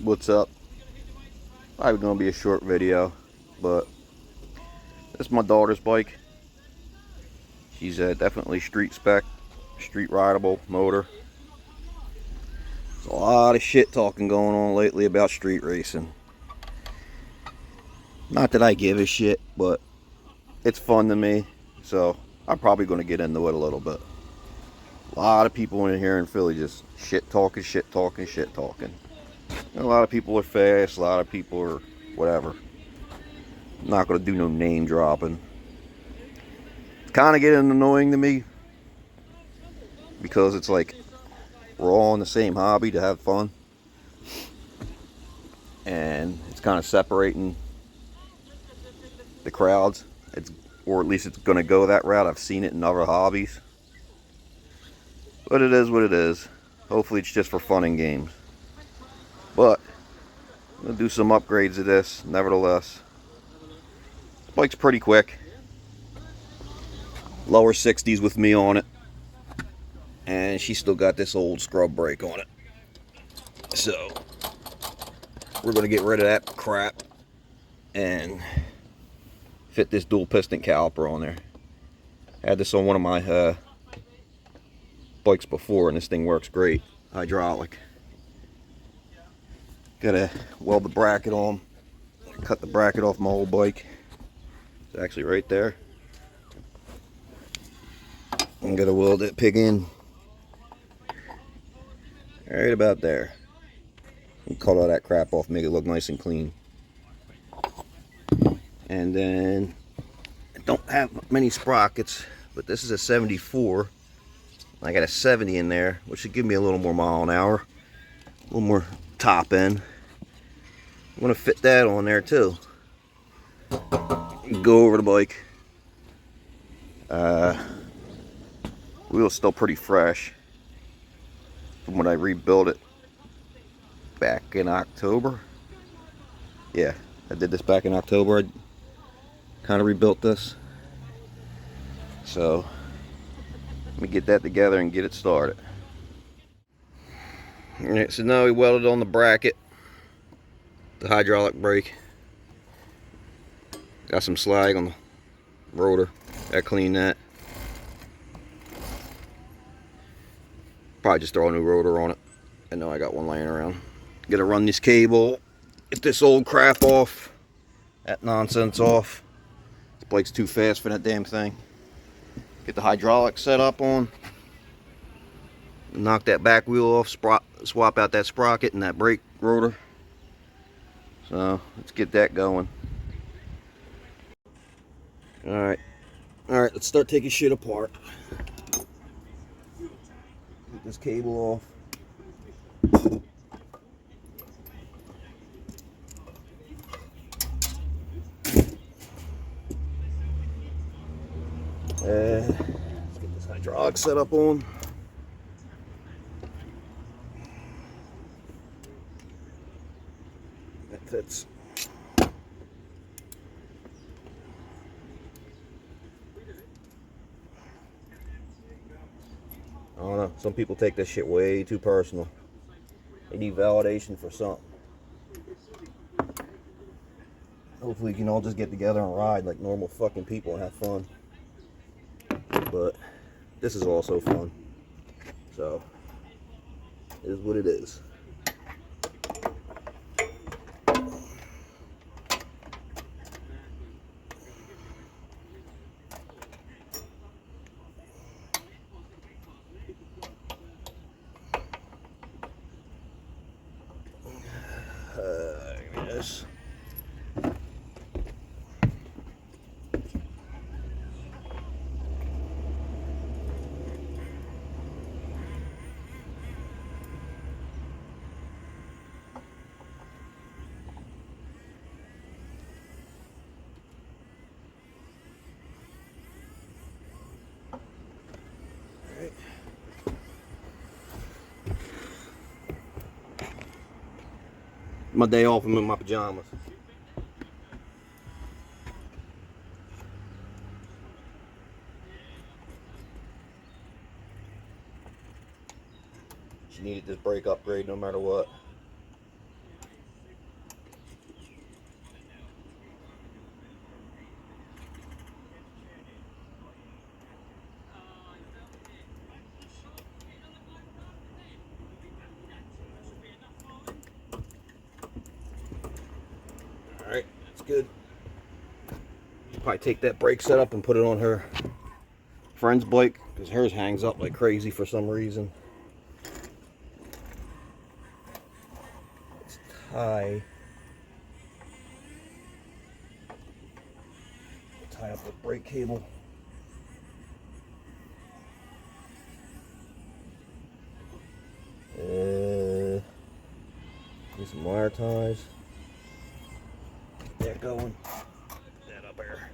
What's up? Probably gonna be a short video, but this is my daughter's bike. She's definitely street spec, street rideable motor. There's a lot of shit talking going on lately about street racing. Not that I give a shit, but it's fun to me, so I'm probably gonna get into it a little bit. A lot of people in here in Philly just shit talking. A lot of people are fast, a lot of people are whatever. I'm not gonna do no name dropping. It's kind of getting annoying to me because it's like we're all in the same hobby to have fun, and it's kind of separating the crowds. Or at least it's gonna go that route. I've seen it in other hobbies, but it is what it is. Hopefully it's just for fun and games. But I'm gonna do some upgrades to this nevertheless. This bike's pretty quick. Lower 60s with me on it. And she's still got this old scrub brake on it. So we're gonna get rid of that crap and fit this dual piston caliper on there. I had this on one of my bikes before, and this thing works great. Hydraulic. Gotta weld the bracket on. Cut the bracket off my old bike. It's actually right there. I'm gonna weld that pig in right about there. And cut all that crap off, make it look nice and clean. And then I don't have many sprockets, but this is a 74. I got a 70 in there, which should give me a little more mile an hour, a little more top end. I'm gonna fit that on there too. Go over the bike. Wheel's still pretty fresh from when I rebuilt it back in October. Yeah, I did this back in October. I kind of rebuilt this. So let me get that together and get it started. Alright, so now we welded on the bracket, the hydraulic brake. Got some slag on the rotor. I cleaned that. Probably just throw a new rotor on it. I know I got one laying around. Gotta run this cable, get this old crap off, that nonsense off. This bike's too fast for that damn thing. Get the hydraulics set up on. Knock that back wheel off, swap out that sprocket and that brake rotor. So let's get that going. Alright, let's start taking shit apart. Get this cable off. Let's get this hydraulic set up on. That fits. I don't know, some people take this shit way too personal. They need validation for something. Hopefully you can all just get together and ride like normal fucking people and have fun. But this is also fun. So, it is what it is. Yes. My day off, I'm in my pajamas. She needed this brake upgrade no matter what. good. Probably take that brake setup and put it on her friend's bike, because hers hangs up like crazy for some reason. Let's tie up the brake cable. Get some wire ties. Get that going. That up there.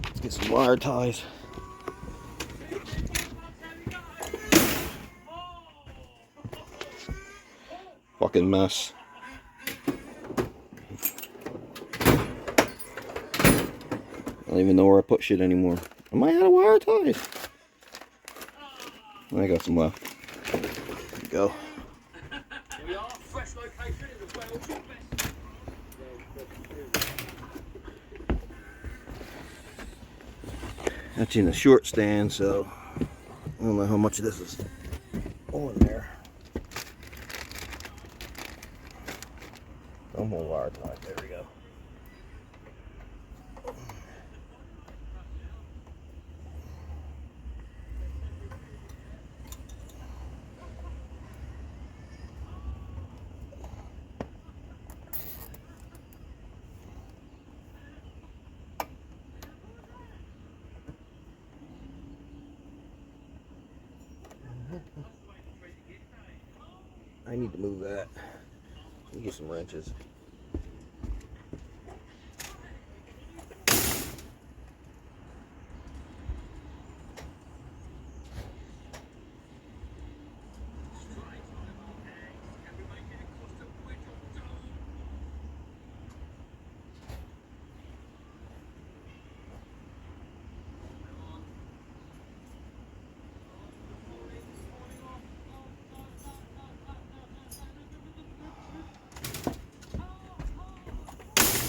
Let's get some wire ties. Fucking mess. I don't even know where I put shit anymore. Am I out of wire ties? I got some left. There we go. Here we are, fresh location in the Welsh. That's in the short stand, so I don't know how much of this is on there. No more wire tie. There we go. I need to move that. Let me get some wrenches.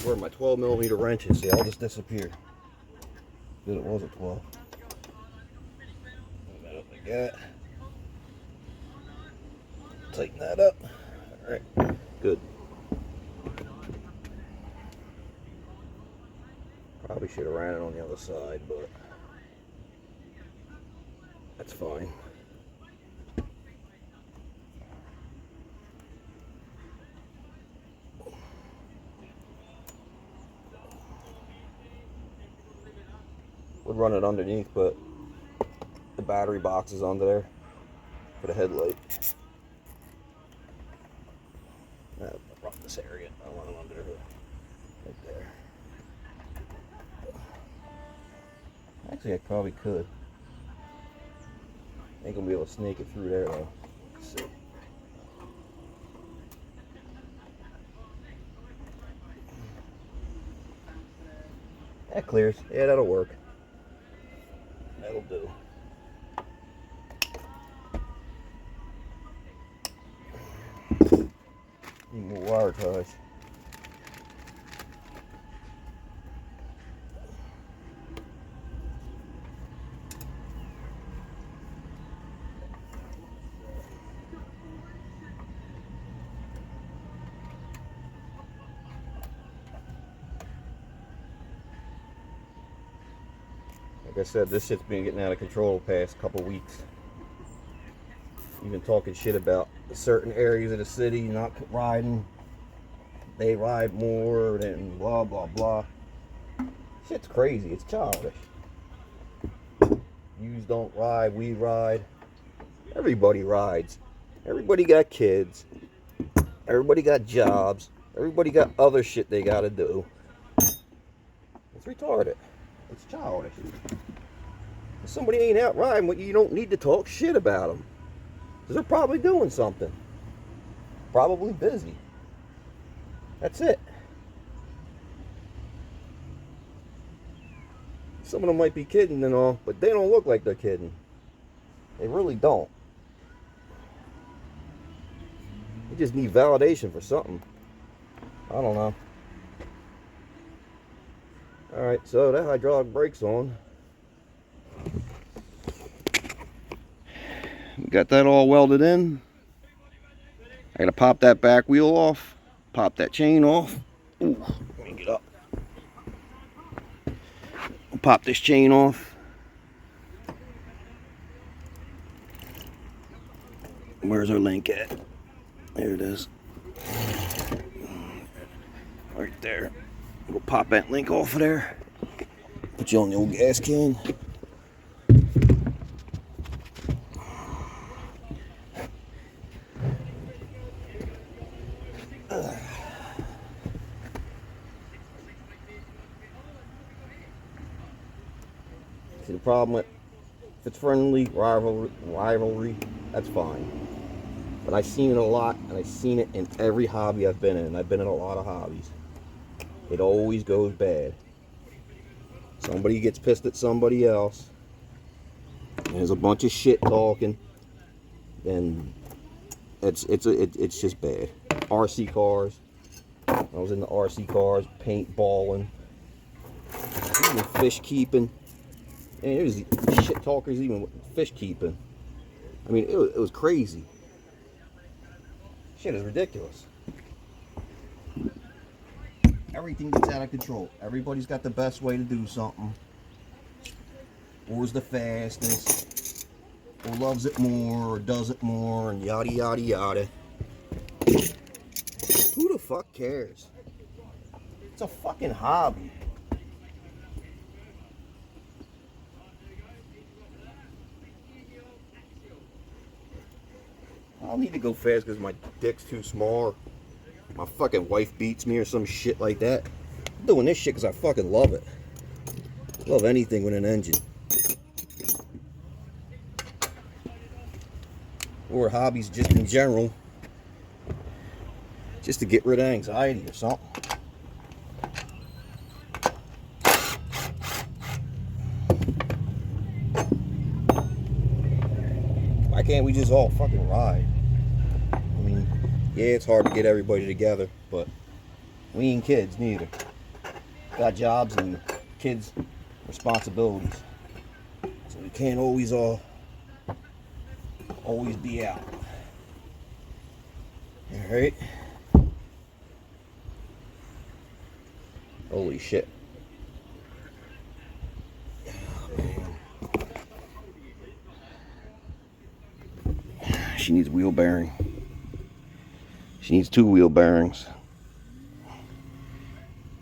Where my 12mm wrenches? See, all just disappeared. Good, it was a 12. Move that up like that. Tighten that up. All right, good. Probably should have ran it on the other side, but that's fine. Would run it underneath, but the battery box is under there for the headlight. Run this area. I want it under here, right there. Actually, I probably could. Ain't gonna be able to snake it through there though. Let's see. That clears. Yeah, that'll work. That'll do. Need more wire ties. Like I said, this shit's been getting out of control the past couple weeks. Even talking shit about certain areas of the city not riding. They ride more than blah blah blah. Shit's crazy. It's childish. Yous don't ride, we ride. Everybody rides. Everybody got kids. Everybody got jobs. Everybody got other shit they gotta do. It's retarded. It's childish. If somebody ain't out riding, you don't need to talk shit about them. Because they're probably doing something. Probably busy. That's it. Some of them might be kidding and all, but they don't look like they're kidding. They really don't. You just need validation for something. I don't know. Alright, so that hydraulic brake's on. We got that all welded in. I gotta pop that back wheel off. Pop that chain off. Ooh, let me get up. Pop this chain off. Where's our link at? There it is. Right there. We'll pop that link off of there. Put you on the old gas can. See, the problem with, if it's friendly rivalry, that's fine. But I've seen it a lot, and I've seen it in every hobby I've been in. I've been in a lot of hobbies. It always goes bad. Somebody gets pissed at somebody else. There's a bunch of shit talking, and it's just bad. RC cars. I was in the RC cars, paintballing, even fish keeping. And there's shit talkers even with fish keeping. I mean, it was crazy. Shit is ridiculous. Everything gets out of control. Everybody's got the best way to do something. Or's the fastest. Or loves it more, or does it more, and yada yada yada. Who the fuck cares? It's a fucking hobby. I don't need to go fast because my dick's too small. My fucking wife beats me or some shit like that. I'm doing this shit because I fucking love it. Love anything with an engine. Or hobbies just in general. Just to get rid of anxiety or something. Why can't we just all fucking ride? I mean, yeah, it's hard to get everybody together, but we ain't kids neither. Got jobs and kids' responsibilities. So we can't always be out. Alright? Holy shit. She needs wheel bearing. She needs 2 wheel bearings.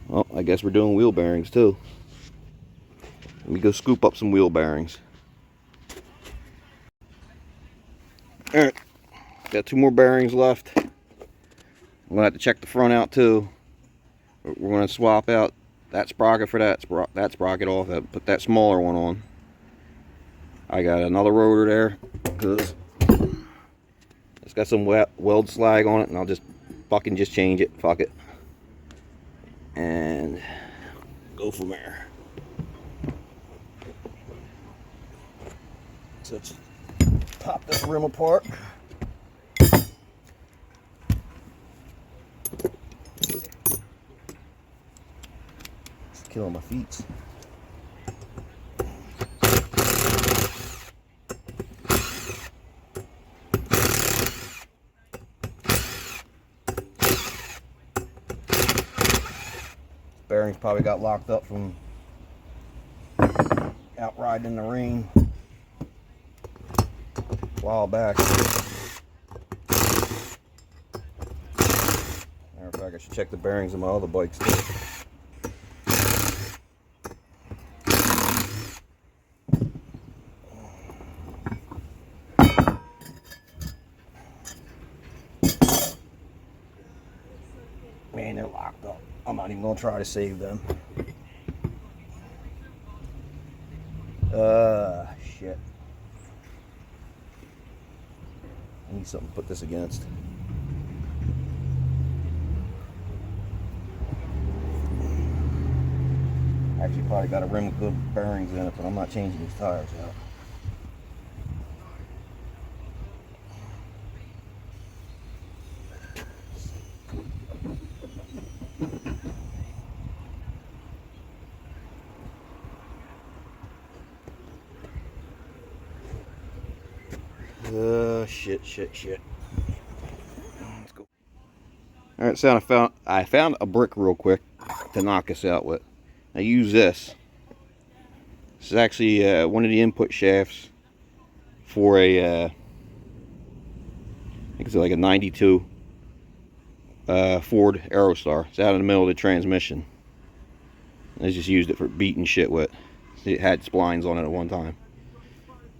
Well, I guess we're doing wheel bearings too. Let me go scoop up some wheel bearings. Alright, got 2 more bearings left. I'm gonna have to check the front out too. We're gonna swap out that sprocket for that sprocket off. Put that smaller one on. I got another rotor there because it's got some weld slag on it, and I'll just fucking change it. Fuck it, and go from there. So let's pop this rim apart. It's killing my feet. Bearings probably got locked up from out riding in the rain a while back. Matter of fact, I should check the bearings of my other bikes too. Man, they're locked up. I'm not even gonna try to save them. Shit. I need something to put this against. Actually, probably got a rim with good bearings in it, but I'm not changing these tires out. Shit. Let's go. All right, so I found a brick real quick to knock us out with. I use this. This is actually one of the input shafts for a, I think it's like a 92 Ford Aerostar. It's out in the middle of the transmission. I just used it for beating shit with. It had splines on it at one time.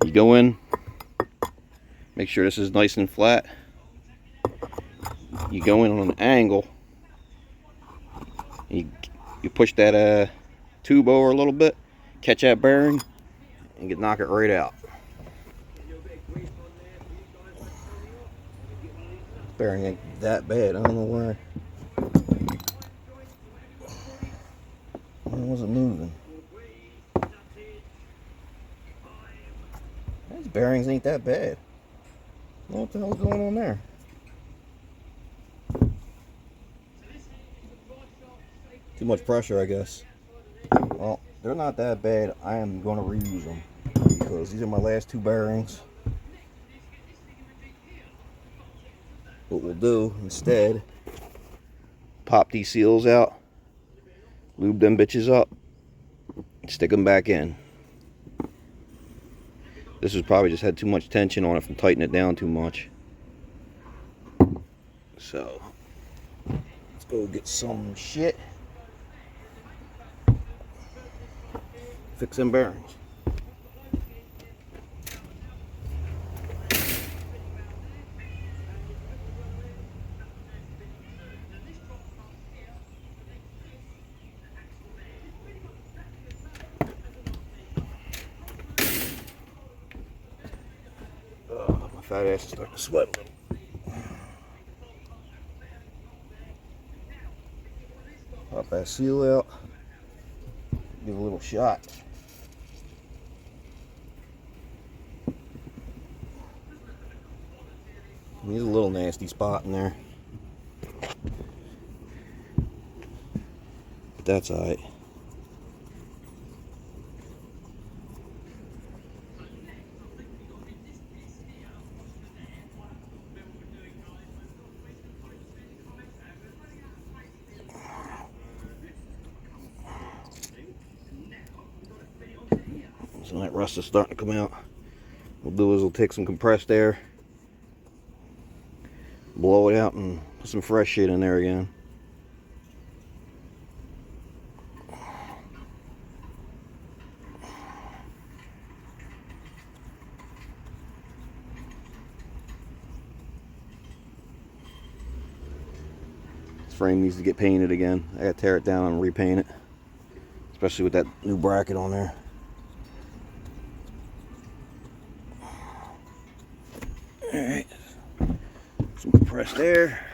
You go in, make sure this is nice and flat. You go in on an angle. You push that tube over a little bit, catch that bearing, and you knock it right out. Bearing ain't that bad. I don't know why. Why wasn't moving? These bearings ain't that bad. What the hell's going on there? Too much pressure, I guess. Well, they're not that bad. I am going to reuse them because these are my last two bearings. What we'll do instead, pop these seals out, lube them bitches up, stick them back in. This has probably just had too much tension on it from tightening it down too much. So, let's go get some shit. Fix them bearings. My fat ass is starting to sweat a little. Pop that seal out. Give it a little shot. There's a little nasty spot in there, but that's alright. So that rust is starting to come out. What we'll do is we'll take some compressed air, blow it out, and put some fresh shit in there again. This frame needs to get painted again. I gotta tear it down and repaint it, especially with that new bracket on there. Alright, some compressed air.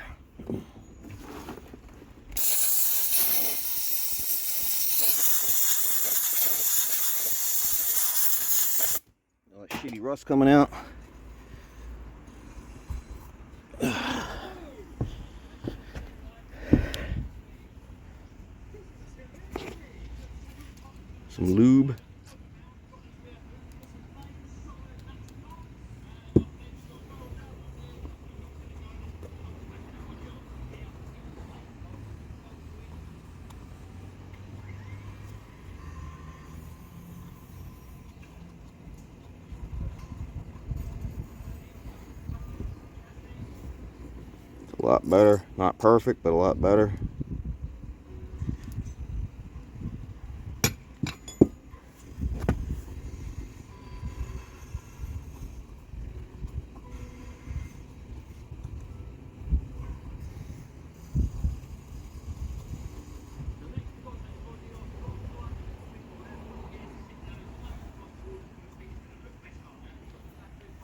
All that shitty rust coming out. Some lube. A lot better. Not perfect, but a lot better.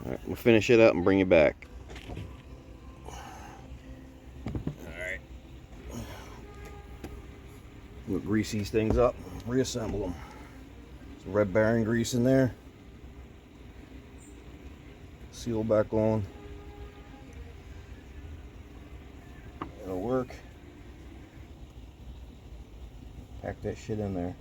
Alright, we'll finish it up and bring it back. Alright. We'll grease these things up, reassemble them. Some red bearing grease in there. Seal back on. It'll work. Pack that shit in there.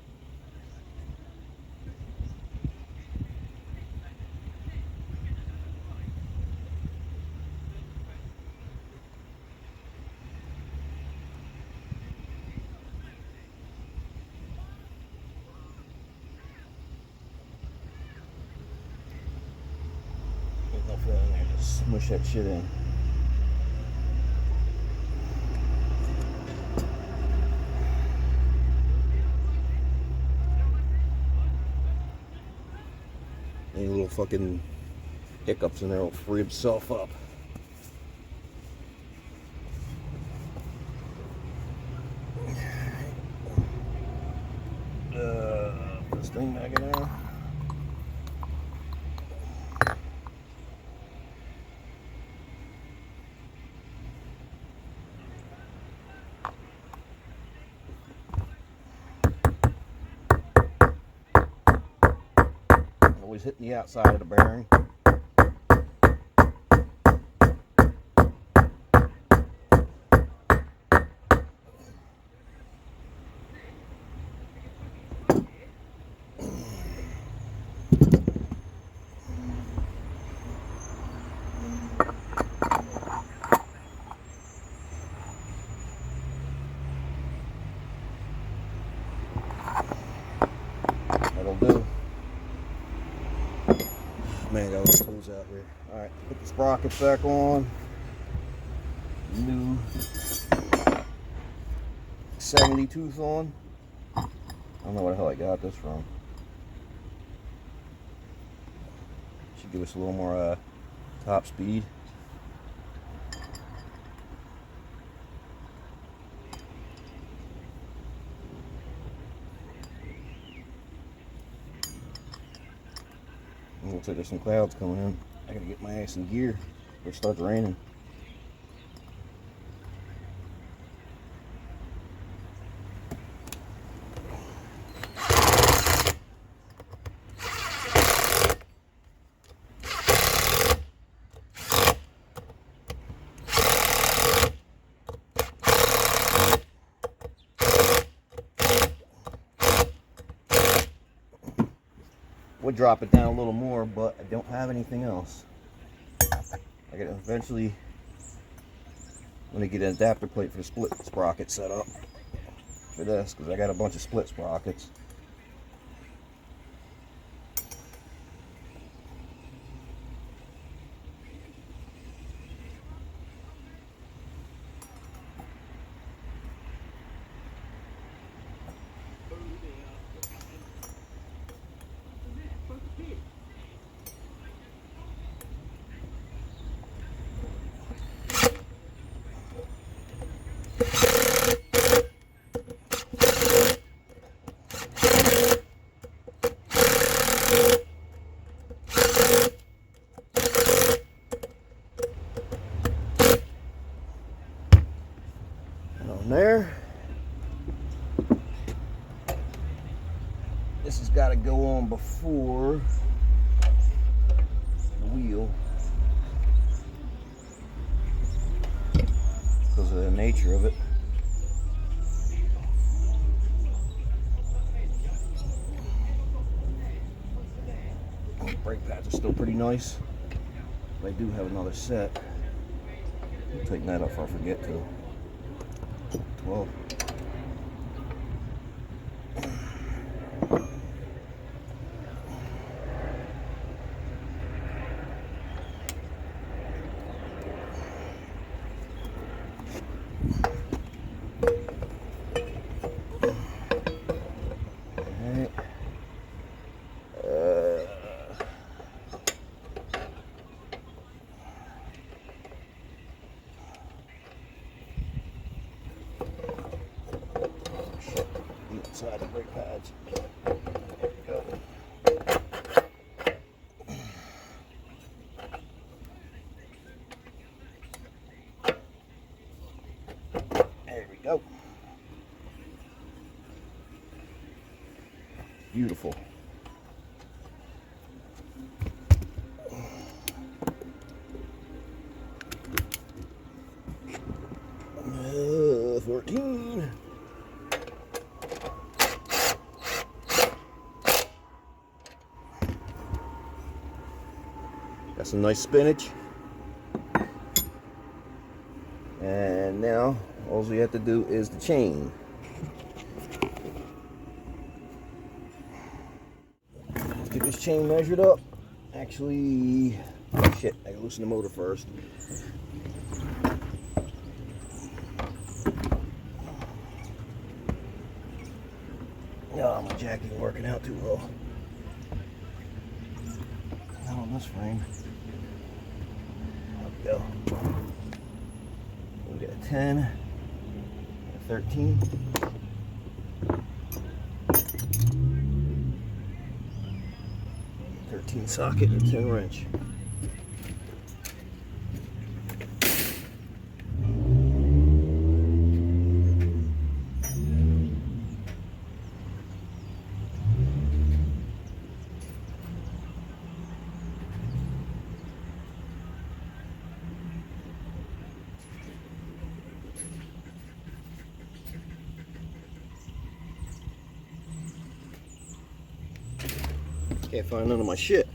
Smush that shit in. Any little fucking hiccups in there will free himself up. This thing back in there. Always hitting the outside of the bearing. That'll do. Man, got all the tools out here. Alright, put the sprockets back on. New 70 tooth on. I don't know where the hell I got this from. Should give us a little more top speed. Looks like there's some clouds coming in. I gotta get my ass in gear before it starts raining. Would drop it down a little more, but I don't have anything else. I gotta eventually, I'm gonna get an adapter plate for the split sprocket set up for this, because I got a bunch of split sprockets. There. This has got to go on before the wheel because of the nature of it. The brake pads are still pretty nice. But I do have another set. I'll tighten that up before I forget to. 12. Inside the brake pads. There we go. There we go. Beautiful. Uh, 14. Got some nice spinach. And now all we have to do is the chain. Let's get this chain measured up. Actually, Shit, I gotta loosen the motor first. Oh, my jack ain't working out too well. Not on this frame. There we go. We got a 10, a 13. Socket and 10 wrench. Can't find none of my shit.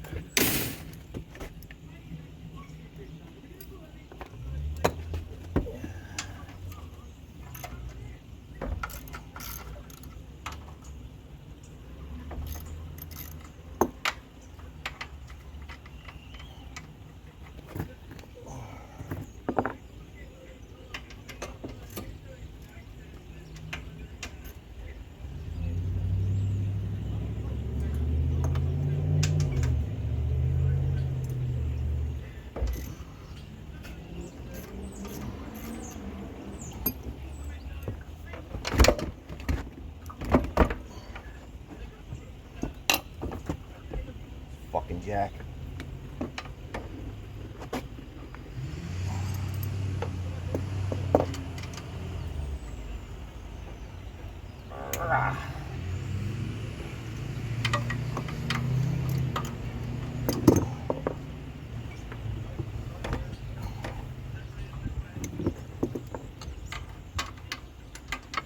Fucking jack.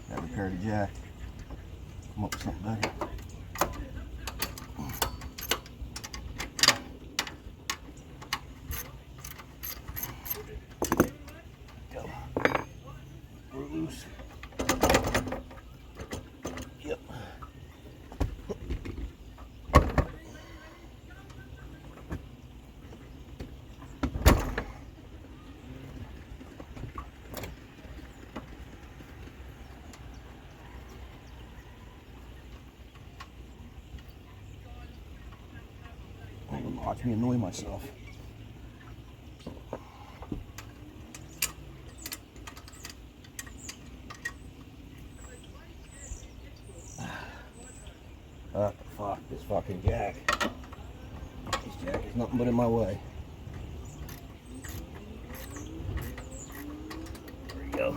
Gotta repair the jack. Come up with something better. Loose. Yep. Watch me annoy myself. Fuck this fucking jack. This jack is nothing but in my way. There we go.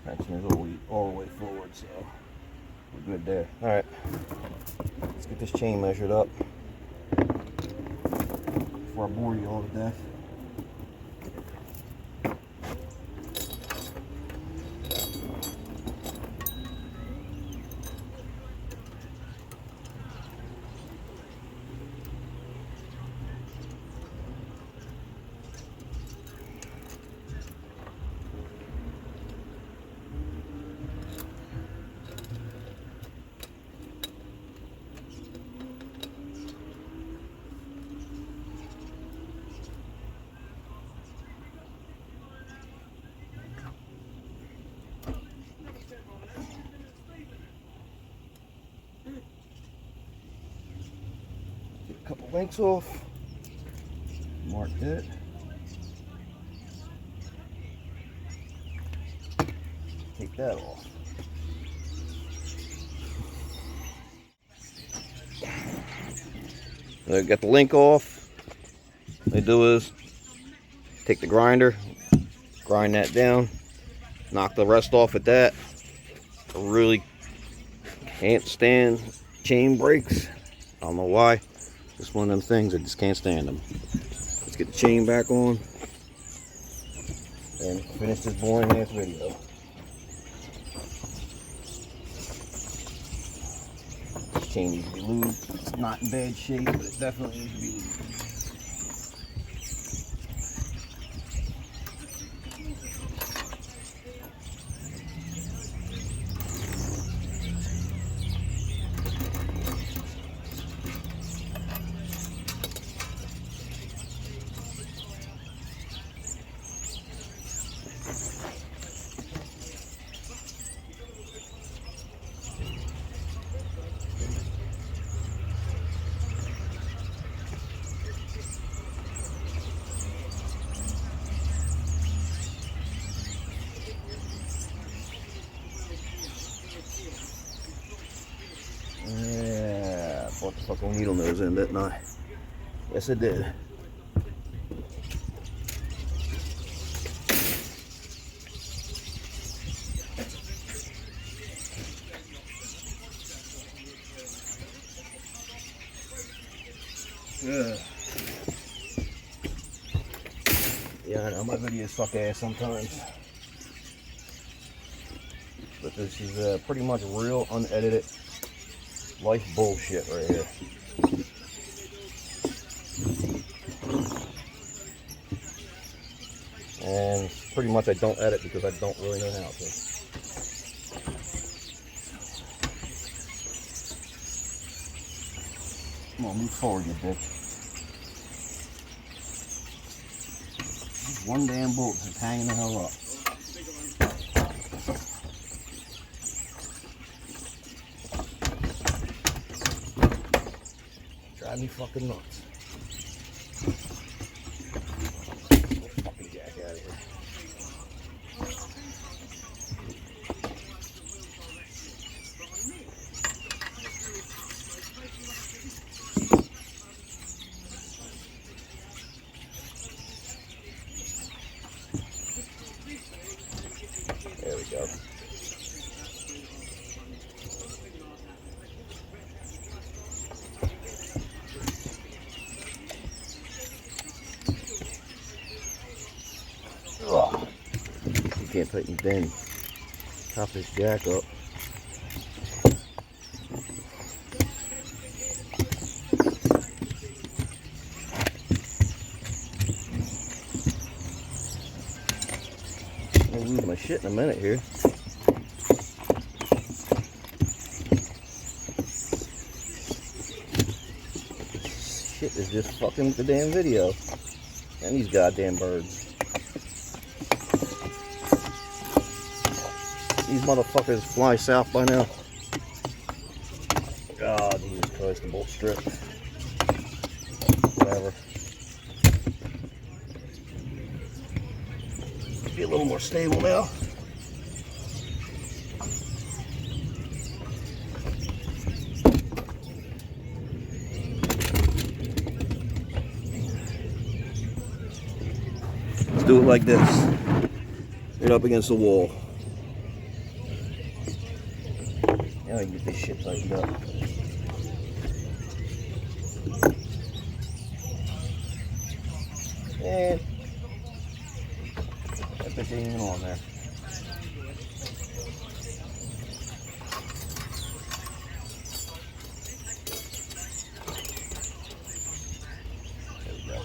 Tensioner's all the way forward, so we're good there. Alright, let's get this chain measured up before I bore you all to death. Couple links off, mark that. Take that off. I got the link off. What I do is take the grinder, grind that down, knock the rest off at that. I really can't stand chain brakes. I don't know why. Just one of them things, I just can't stand them. Let's get the chain back on and finish this boring ass video. This chain needs to be lubed. It's not in bad shape, but it definitely needs to be lubed. Fucking needle nose in, didn't I? Yes, it did. Yeah, I know my videos suck ass sometimes, but this is pretty much real unedited life bullshit right here. And pretty much I don't edit because I don't really know how to. Come on, move forward, you bitch. One damn bolt is hanging the hell up. Drive me fucking nuts. Fucking jack out of here. There we go. Ugh. You can't tighten the bend. Top this jack up. I'm gonna lose my shit in a minute here. Shit is just fucking with the damn video. And these goddamn birds. These motherfuckers fly south by now. God, Jesus Christ, the bolt strip. Whatever. Be a little more stable now. Let's do it like this. Right up against the wall. Now I can get this shit tightened up. And that bitch ain't even on there. There we go.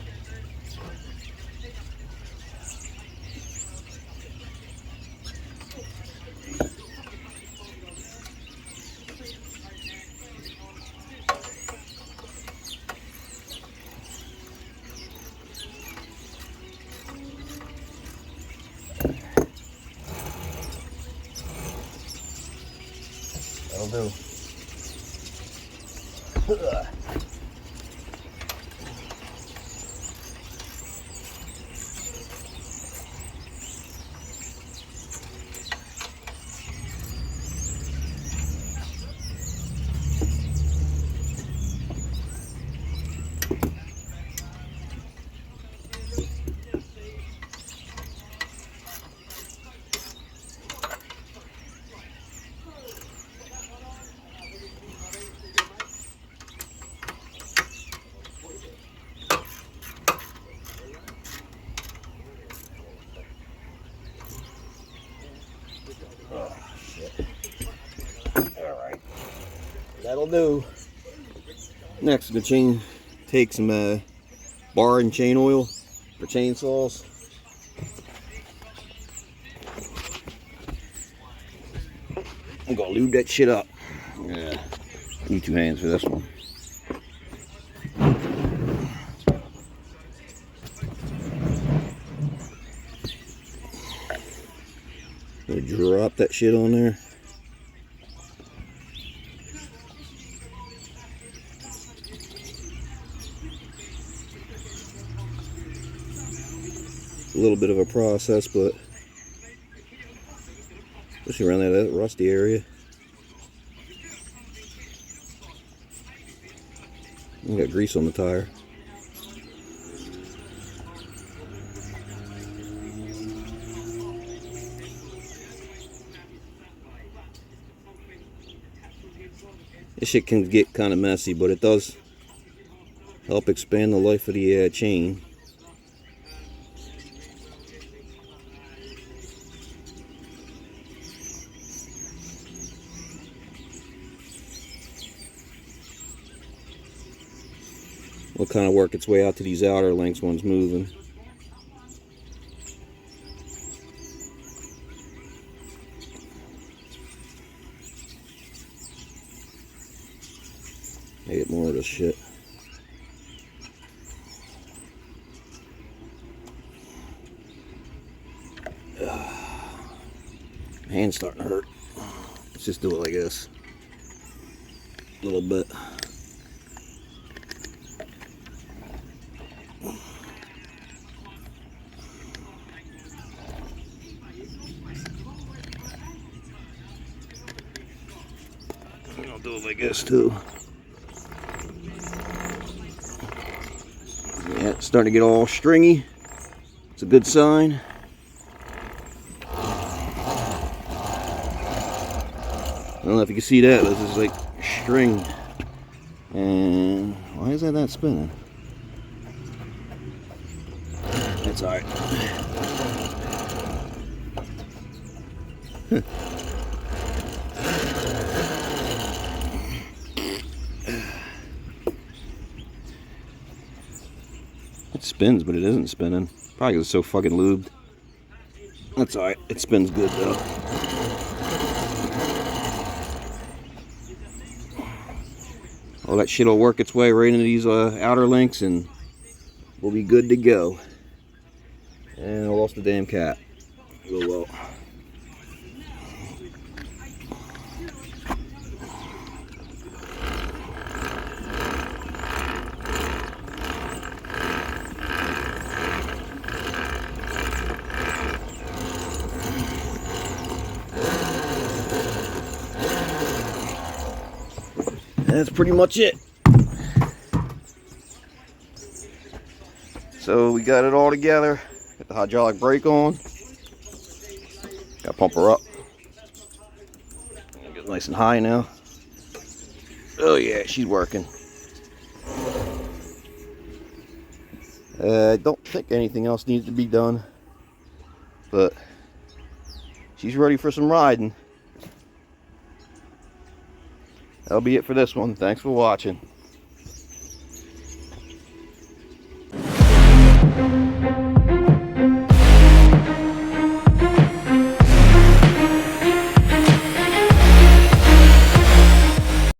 That'll do. Oh, shit. Alright. That'll do. Next, I'm going to take some bar and chain oil for chainsaws. I'm going to lube that shit up. Yeah. Need 2 hands for this one. Drop that shit on there. A little bit of a process, but especially around that rusty area. You got grease on the tire. This shit can get kind of messy, but it does help expand the life of the chain. Will kind of work its way out to these outer links once moving. I get more of this shit. My hand's starting to hurt. Let's just do it like this. A little bit. I'll do it like this too. Yeah, it's starting to get all stringy. It's a good sign. I don't know if you can see that. This is like string. And why is that not spinning? That's alright. It spins, but it isn't spinning. Probably 'cause it's so fucking lubed. That's alright. It spins good though. All that shit will work its way right into these outer links and we'll be good to go. And I lost the damn cap. Oh well. That's pretty much it. So we got it all together. Got the hydraulic brake on. Got to pump her up. Get nice and high now. Oh yeah, she's working. I don't think anything else needs to be done, but she's ready for some riding. That'll be it for this one. Thanks for watching.